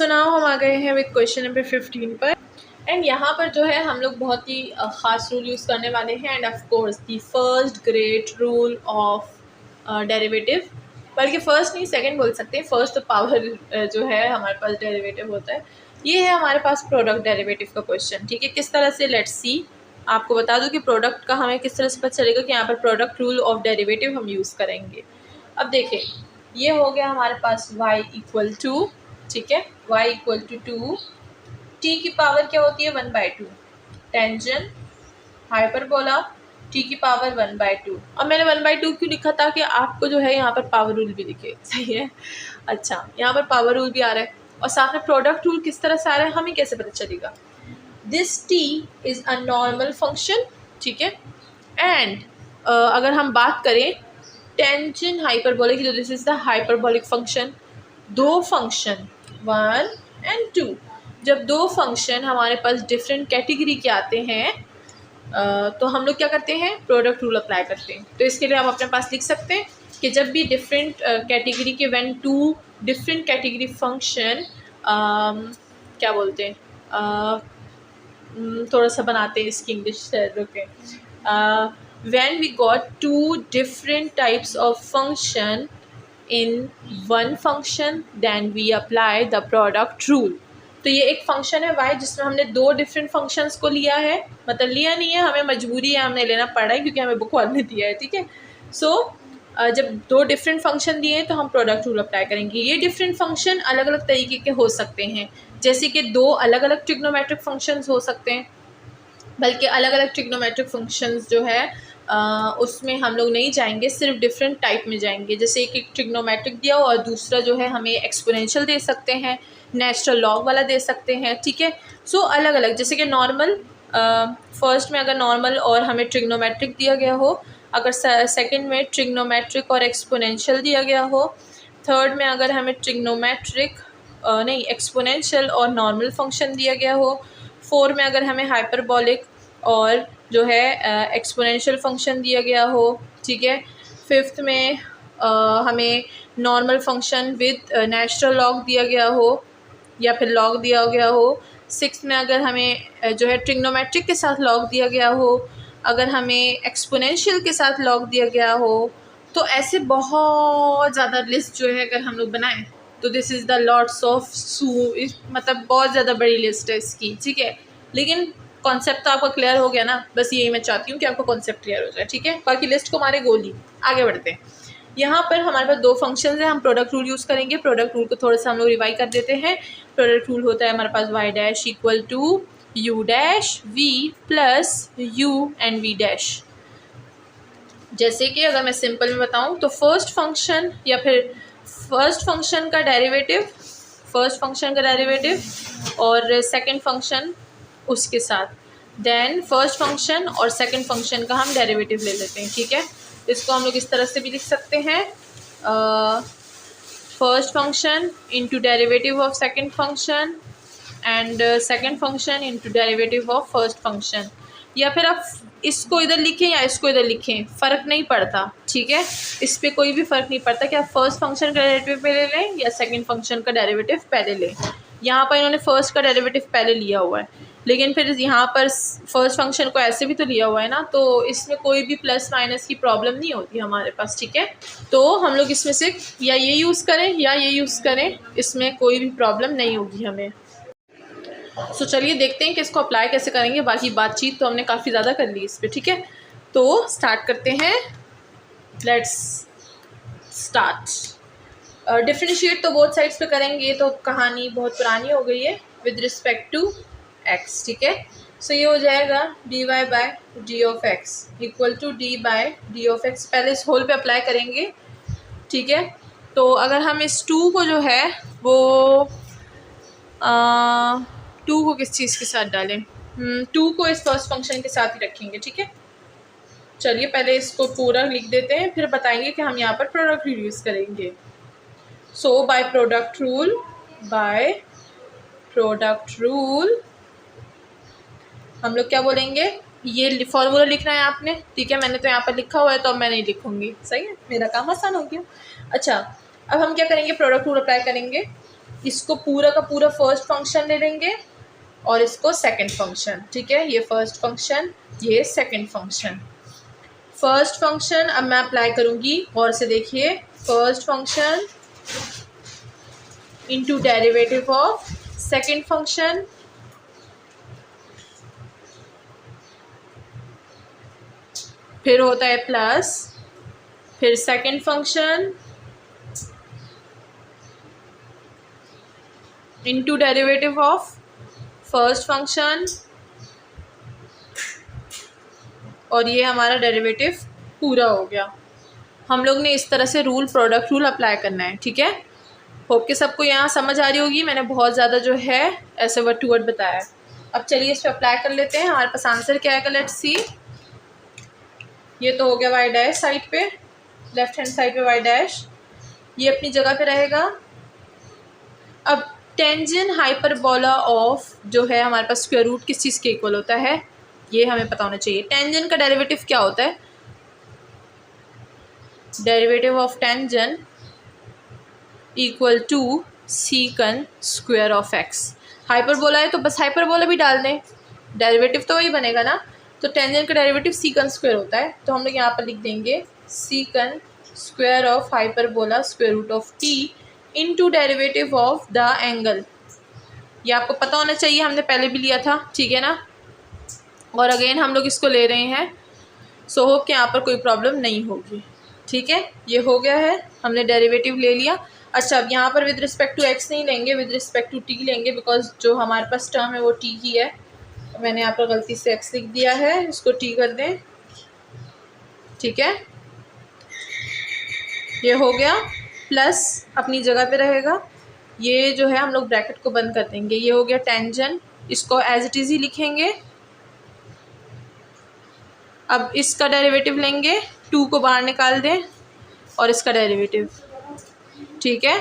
So now हम आ गए हैं विद क्वेश्चन नंबर 15 पर। एंड यहाँ पर जो है हम लोग बहुत ही ख़ास रूल यूज़ करने वाले हैं। End of course the first great rule of derivative, बल्कि फ़र्स्ट नहीं सेकंड बोल सकते हैं। फर्स्ट तो पावर जो है हमारे पास डेरिवेटिव होता है। ये है हमारे पास प्रोडक्ट डेरिवेटिव का क्वेश्चन। ठीक है, किस तरह से, लेट्स सी। आपको बता दूं कि प्रोडक्ट का हमें किस तरह से पता चलेगा कि यहाँ पर प्रोडक्ट रूल ऑफ डेरिवेटिव हम यूज़ करेंगे। अब देखिए, ये हो गया हमारे पास y इक्वल टू, ठीक है, y इक्वल टू 2, t की पावर क्या होती है 1/2, टेंजेंट हाइपरबोला t की पावर 1/2। अब मैंने 1/2 क्यों लिखा, ताकि आपको जो है यहाँ पर पावर रूल भी दिखे। सही है, अच्छा यहाँ पर पावर रूल भी आ रहा है और साथ में प्रोडक्ट रूल किस तरह से आ रहा है हमें कैसे पता चलेगा। This t is a normal function, ठीक है। एंड अगर हम बात करें टेंजेंट हाइपरबोलिक, तो this is the hyperbolic function. दो फंक्शन 1 एंड 2, जब दो फंक्शन हमारे पास डिफरेंट कैटेगरी के आते हैं तो हम लोग क्या करते हैं, प्रोडक्ट रूल अप्लाई करते हैं। तो इसके लिए आप अपने पास लिख सकते हैं कि जब भी डिफरेंट कैटेगरी के, when two different category function, क्या बोलते हैं, थोड़ा सा बनाते हैं इसकी इंग्लिश, रुके। When we got two different types of function in one function, then we apply the product rule। तो ये एक फंक्शन है y जिसमें हमने दो डिफरेंट फंक्शंस को लिया है, मतलब लिया नहीं है, हमें मजबूरी है, हमने लेना पड़ा है क्योंकि हमें बुक वाले ने दिया है। ठीक है, सो जब दो डिफरेंट फंक्शन दिए हैं तो हम प्रोडक्ट रूल अप्लाई करेंगे। ये डिफरेंट फंक्शन अलग अलग तरीके के हो सकते हैं, जैसे कि दो अलग अलग ट्रिग्नोमेट्रिक फंक्शंस हो सकते हैं, बल्कि अलग अलग ट्रिग्नोमेट्रिक फंक्शंस जो है उसमें हम लोग नहीं जाएंगे, सिर्फ डिफरेंट टाइप में जाएंगे। जैसे एक ट्रिग्नोमेट्रिक दिया हो और दूसरा जो है हमें एक्सपोनेंशियल दे सकते हैं, नेचुरल लॉग वाला दे सकते हैं। ठीक है, सो अलग अलग, जैसे कि नॉर्मल, फर्स्ट में अगर नॉर्मल और हमें ट्रिग्नोमेट्रिक दिया गया हो, अगर सेकंड में ट्रिग्नोमेट्रिक और एक्सपोनेंशियल दिया गया हो, थर्ड में अगर हमें ट्रिग्नोमेट्रिक नहीं एक्सपोनेंशियल और नॉर्मल फंक्शन दिया गया हो, फोर में अगर हमें हाइपरबॉलिक और जो है एक्सपोनेंशियल फंक्शन दिया गया हो, ठीक है। फिफ्थ में हमें normal function with natural log दिया गया हो या फिर लॉग दिया गया हो। सिक्स्थ में अगर हमें जो है ट्रिग्नोमेट्रिक के साथ लॉग दिया गया हो, अगर हमें एक्सपोनेंशियल के साथ लॉग दिया गया हो, तो ऐसे बहुत ज़्यादा लिस्ट जो है अगर हम लोग बनाएं तो this is the lots of मतलब बहुत ज़्यादा बड़ी लिस्ट है इसकी। ठीक है, लेकिन कॉन्सेप्ट तो आपका क्लियर हो गया ना, बस यही मैं चाहती हूँ कि आपको कॉन्सेप्ट क्लियर हो जाए। ठीक है, बाकी लिस्ट को हमारे गोली आगे बढ़ते हैं। यहाँ पर हमारे पास दो फंक्शंस हैं, हम प्रोडक्ट रूल यूज़ करेंगे। प्रोडक्ट रूल को थोड़ा सा हम लोग रिवाइज कर देते हैं। प्रोडक्ट रूल होता है हमारे पास Y dash equal to U dash V plus U and V dash. जैसे कि अगर मैं सिंपल में बताऊँ तो फर्स्ट फंक्शन या फिर फर्स्ट फंक्शन का डेरिवेटिव और सेकंड फंक्शन उसके साथ, देन फर्स्ट फंक्शन और सेकंड फंक्शन का हम डेरिवेटिव ले लेते हैं। ठीक है, इसको हम लोग इस तरह से भी लिख सकते हैं, first function into derivative of second function and second function into derivative of first function. या फिर आप इसको इधर लिखें या इसको इधर लिखें, फ़र्क नहीं पड़ता। ठीक है, इस पर कोई भी फ़र्क नहीं पड़ता कि आप फर्स्ट फंक्शन का डेरिवेटिव पहले लें या सेकंड फंक्शन का डेरिवेटिव पहले लें। यहाँ पर इन्होंने फर्स्ट का डेरिवेटिव पहले लिया हुआ है, लेकिन फिर यहाँ पर फर्स्ट फंक्शन को ऐसे भी तो लिया हुआ है ना, तो इसमें कोई भी प्लस माइनस की प्रॉब्लम नहीं होती हमारे पास। ठीक है, तो हम लोग इसमें से या ये यूज़ करें या ये यूज़ करें, इसमें कोई भी प्रॉब्लम नहीं होगी हमें। सो चलिए देखते हैं कि इसको अप्लाई कैसे करेंगे। बाकी बातचीत तो हमने काफ़ी ज़्यादा कर ली इस पर। ठीक है, तो स्टार्ट करते हैं, लेट्स स्टार्ट। डिफरेंशिएट तो बोथ साइड्स पे करेंगे, ये तो कहानी बहुत पुरानी हो गई है विद रिस्पेक्ट टू x। ठीक है, सो ये हो जाएगा dy by d of x equal to d by d of x. पहले इस होल पे अप्लाई करेंगे। ठीक है, तो अगर हम इस 2 को जो है वो 2 को किस चीज़ के साथ डालें, 2 को इस फर्स्ट फंक्शन के साथ ही रखेंगे। ठीक है, चलिए पहले इसको पूरा लिख देते हैं, फिर बताएंगे कि हम यहाँ पर प्रोडक्ट रूल यूज़ करेंगे। सो बाय प्रोडक्ट रूल हम लोग क्या बोलेंगे, ये फॉर्मूला लिखना है आपने। ठीक है, मैंने तो यहाँ पर लिखा हुआ है तो अब मैं नहीं लिखूँगी। सही है, मेरा काम आसान हो गया। अच्छा, अब हम क्या करेंगे, प्रोडक्ट रूल अप्लाई करेंगे। इसको पूरा का पूरा फर्स्ट फंक्शन ले लेंगे और इसको सेकंड फंक्शन, ठीक है। ये फर्स्ट फंक्शन, ये सेकंड फंक्शन। फर्स्ट फंक्शन अब मैं अप्लाई करूँगी, और से देखिए, first function into derivative of second function, फिर होता है प्लस, फिर second function into derivative of first function, और ये हमारा डेरिवेटिव पूरा हो गया। हम लोग ने इस तरह से रूल, प्रोडक्ट रूल अप्लाई करना है, ठीक है। होप कि सबको यहाँ समझ आ रही होगी। मैंने बहुत ज़्यादा जो है ऐसे वर्ड टू वर्ड बताया है। अब चलिए इस पर अप्लाई कर लेते हैं। हमारे पास आंसर क्या है, लेट्स सी। ये तो हो गया वाई डैश साइड पे, लेफ्ट हैंड साइड पे वाई डैश, ये अपनी जगह पे रहेगा। अब टेंजेंट हाइपरबोला ऑफ जो है हमारे पास स्क्वायर रूट किस चीज़ के इक्वल होता है, ये हमें पता होना चाहिए। टेंजेंट का डेरिवेटिव क्या होता है, derivative of tangent equal to secant square of X. Hyperbola है तो बस हाइपरबोला भी डाल दें, डेरिवेटिव तो वही बनेगा ना। तो टेंजेंट का डेरिवेटिव सीकन स्क्वायर होता है, तो हम लोग यहाँ पर लिख देंगे secant square of hyperbola square root of T into derivative of the angle. ये आपको पता होना चाहिए, हमने पहले भी लिया था, ठीक है ना। और अगेन हम लोग इसको ले रहे हैं, सो होप कि यहाँ पर कोई प्रॉब्लम नहीं होगी, ठीक है। ये हो गया है, हमने डेरिवेटिव ले लिया। अच्छा, अब यहाँ पर विद रिस्पेक्ट टू एक्स नहीं लेंगे, विद रिस्पेक्ट टू टी लेंगे, बिकॉज जो हमारे पास टर्म है वो टी ही है। मैंने यहाँ पर गलती से एक्स लिख दिया है, इसको टी कर दें, ठीक है। ये हो गया, प्लस अपनी जगह पे रहेगा। ये जो है हम लोग ब्रैकेट को बंद कर देंगे। ये हो गया टेंजेंट, इसको एज इट इज़ ही लिखेंगे। अब इसका डेरिवेटिव लेंगे, 2 को बाहर निकाल दें और इसका डेरिवेटिव, ठीक है।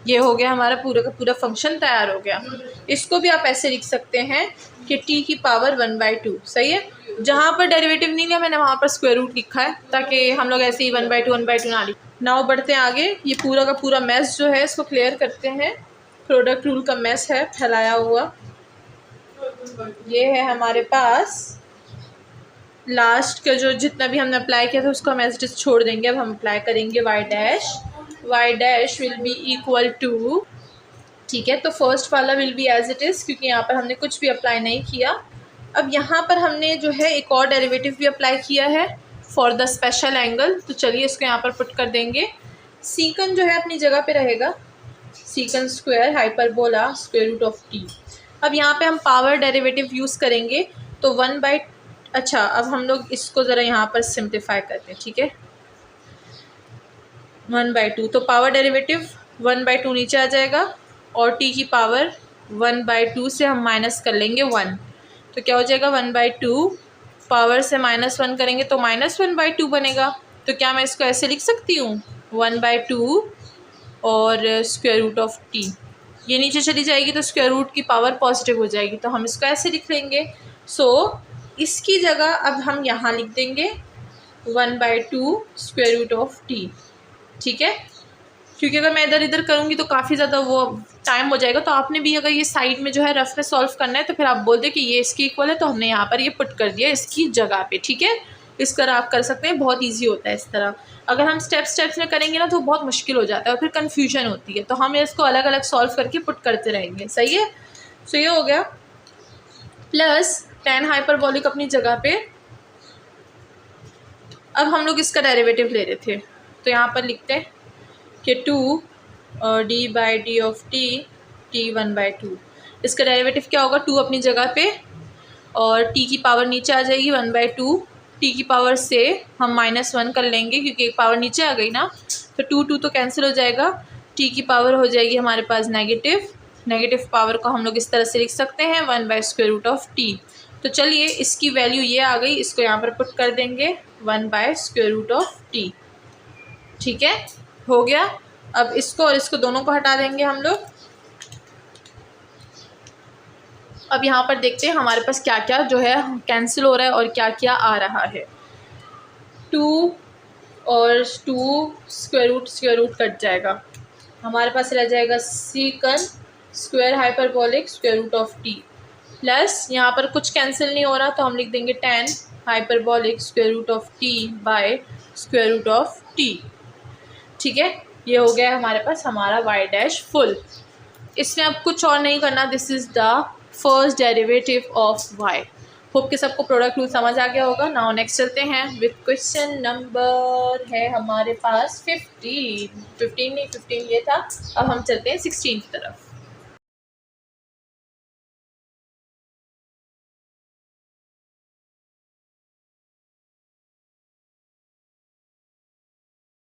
ये हो गया हमारा पूरा का पूरा फंक्शन तैयार हो गया। इसको भी आप ऐसे लिख सकते हैं कि t की पावर 1/2, सही है। जहाँ पर डेरिवेटिव नहीं लिया मैंने वहाँ पर स्क्वायर रूट लिखा है, ताकि हम लोग ऐसे ही 1/2 ना लिखें। नाउ बढ़ते हैं आगे। ये पूरा का पूरा मैस जो है इसको क्लियर करते हैं। प्रोडक्ट रूल का मैस है फैलाया हुआ। ये है हमारे पास लास्ट का जो जितना भी हमने अप्लाई किया था उसको हम एज इट इज छोड़ देंगे। अब हम अप्लाई करेंगे y dash will be equal to, ठीक है। तो फर्स्ट वाला will be as it is, क्योंकि यहाँ पर हमने कुछ भी अप्लाई नहीं किया। अब यहाँ पर हमने जो है एक और डेरिवेटिव भी अप्लाई किया है फॉर द स्पेशल एंगल। तो चलिए इसको यहाँ पर पुट कर देंगे। सीकन जो है अपनी जगह पे रहेगा, secant square hyperbola square root of T. अब यहाँ पे हम पावर डेरिवेटिव यूज़ करेंगे, तो अच्छा अब हम लोग इसको ज़रा यहाँ पर सिंप्लीफाई करते हैं, ठीक है। 1/2, तो पावर डेरिवेटिव 1/2 नीचे आ जाएगा, और t की पावर 1/2 से हम माइनस कर लेंगे 1, तो क्या हो जाएगा 1/2 पावर से -1 करेंगे तो -1/2 बनेगा। तो क्या मैं इसको ऐसे लिख सकती हूँ 1/2 और स्क्वायर रूट ऑफ टी, ये नीचे चली जाएगी तो स्क्वायर रूट की पावर पॉजिटिव हो जाएगी, तो हम इसको ऐसे लिख लेंगे। सो इसकी जगह अब हम यहाँ लिख देंगे 1/2 स्क्वायर रूट ऑफ टी, ठीक है। क्योंकि अगर मैं इधर इधर करूँगी तो काफ़ी ज़्यादा वो टाइम हो जाएगा। तो आपने भी अगर ये साइड में जो है रफ में सॉल्व करना है तो फिर आप बोल दे कि ये इसकी इक्वल है, तो हमने यहाँ पर ये पुट कर दिया इसकी जगह पे, ठीक है। इस तरह आप कर सकते हैं, बहुत इजी होता है इस तरह। अगर हम स्टेप्स में करेंगे ना तो बहुत मुश्किल हो जाता है और फिर कन्फ्यूजन होती है, तो हम इसको अलग अलग सॉल्व करके पुट करते रहेंगे, सही है। सो ये हो गया, प्लस tan हाइपरबोलिक अपनी जगह पे। अब हम लोग इसका डेरिवेटिव ले रहे थे, तो यहाँ पर लिखते हैं कि 2 d/d ऑफ t 1/2। इसका डेरिवेटिव क्या होगा, 2 अपनी जगह पे और t की पावर नीचे आ जाएगी 1/2। t की पावर से हम -1 कर लेंगे क्योंकि एक पावर नीचे आ गई ना, तो 2 तो कैंसिल हो जाएगा। t की पावर हो जाएगी हमारे पास नेगेटिव पावर को हम लोग इस तरह से लिख सकते हैं 1/स्क्वायर रूट ऑफ t। तो चलिए इसकी वैल्यू ये आ गई, इसको यहाँ पर पुट कर देंगे 1/स्क्वायर रूट ऑफ t, ठीक है। हो गया। अब इसको और इसको दोनों को हटा देंगे हम लोग। अब यहाँ पर देखते हैं हमारे पास क्या क्या जो है कैंसिल हो रहा है और क्या क्या आ रहा है। 2 और 2 स्क्वायर रूट कट जाएगा, हमारे पास रह जाएगा secant square hyperbolic square root of T plus यहाँ पर कुछ कैंसिल नहीं हो रहा तो हम लिख देंगे tan hyperbolic square root of t by square root of t. ठीक है, ये हो गया हमारे पास हमारा y डैश फुल। इसमें अब कुछ और नहीं करना, this is the first derivative of y। Hope कि सबको प्रोडक्ट रूल समझ आ गया होगा। नाउ नेक्स्ट चलते हैं विथ क्वेश्चन नंबर है हमारे पास 15 नहीं 15 ये था। अब हम चलते हैं 16 की तरफ।